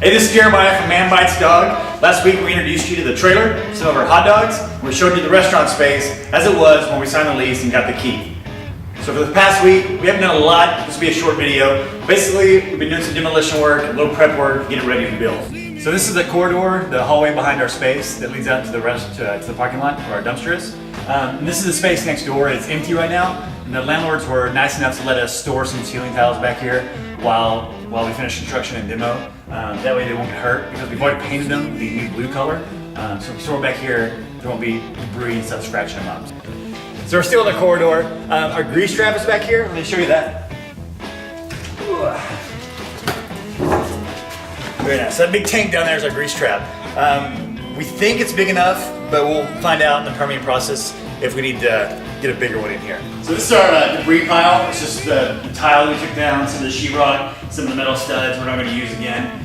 Hey, this is Jeremiah from Man Bites Dog. Last week we introduced you to the trailer, some of our hot dogs, and we showed you the restaurant space as it was when we signed the lease and got the key. So for the past week, we haven't done a lot. This will be a short video. Basically, we've been doing some demolition work, a little prep work to get it ready to build. So this is the corridor, the hallway behind our space that leads out to the parking lot where our dumpster is. And this is the space next door. It's empty right now. And the landlords were nice enough to let us store some ceiling tiles back here while we finish construction and demo. That way they won't get hurt because we've already painted them the new blue color. So if we store them back here, there won't be debris and stuff scratching them up. So we're still in the corridor. Our grease trap is back here. Let me show you that. Very nice. So that big tank down there is our grease trap. We think it's big enough, but we'll find out in the permitting process if we need to get a bigger one in here. So this is our debris pile. It's just the tile we took down, some of the sheetrock, some of the metal studs we're not going to use again.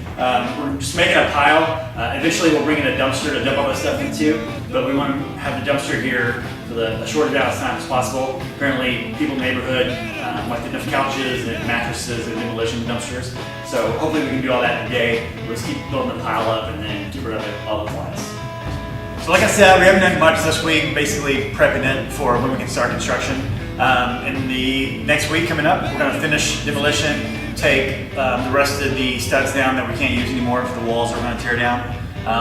We're just making a pile. Eventually we'll bring in a dumpster to dump all this stuff into, but we want to have the dumpster here for the short amount of time as possible. Apparently people in the neighborhood want enough couches and mattresses and demolition dumpsters. So hopefully we can do all that in a day. We'll just keep building the pile up and then get rid of it all at once. So like I said, we haven't done much this week, basically prepping it for when we can start construction. In the next week coming up, we're going to finish demolition, take the rest of the studs down that we can't use anymore for the walls that we're going to tear down.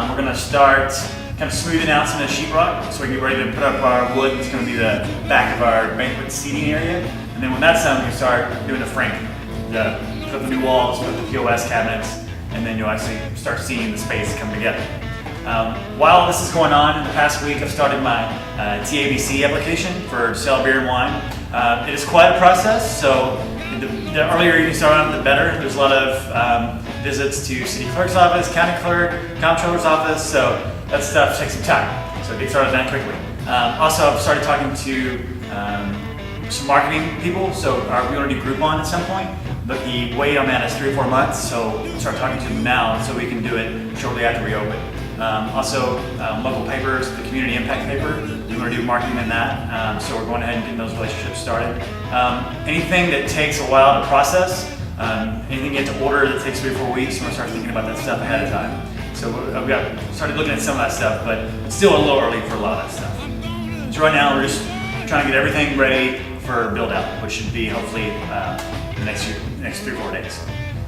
We're going to start kind of smoothing out some of the sheetrock so we can get ready to put up our wood. It's going to be the back of our banquet seating area. And then when that's done, we can start doing the framing. Put up the new walls, put the POS cabinets, and then you'll actually start seeing the space come together. While this is going on, in the past week I've started my TABC application for sale beer and wine. It is quite a process, so the earlier you can start on, the better. There's a lot of visits to city clerk's office, county clerk, comptroller's office, so that stuff takes some time. So get started on that quickly. Also, I've started talking to some marketing people, so we want to do Groupon at some point, but the wait on that is 3 or 4 months, so we'll start talking to them now so we can do it shortly after we open. Also, local papers, the community impact paper, we want to do marketing in that, so we're going ahead and getting those relationships started. Anything that takes a while to process, anything you have to order that takes 3 or 4 weeks, we're going to start thinking about that stuff ahead of time. So we got started looking at some of that stuff, but it's still a little early for a lot of that stuff. So right now we're just trying to get everything ready for build out, which should be hopefully the next 3 or 4 days.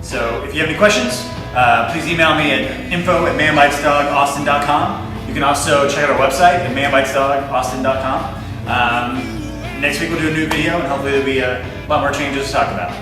So if you have any questions, please email me at info@manbitesdogaustin.com. You can also check out our website at manbitesdogaustin.com. Next week we'll do a new video and hopefully there'll be a lot more changes to talk about.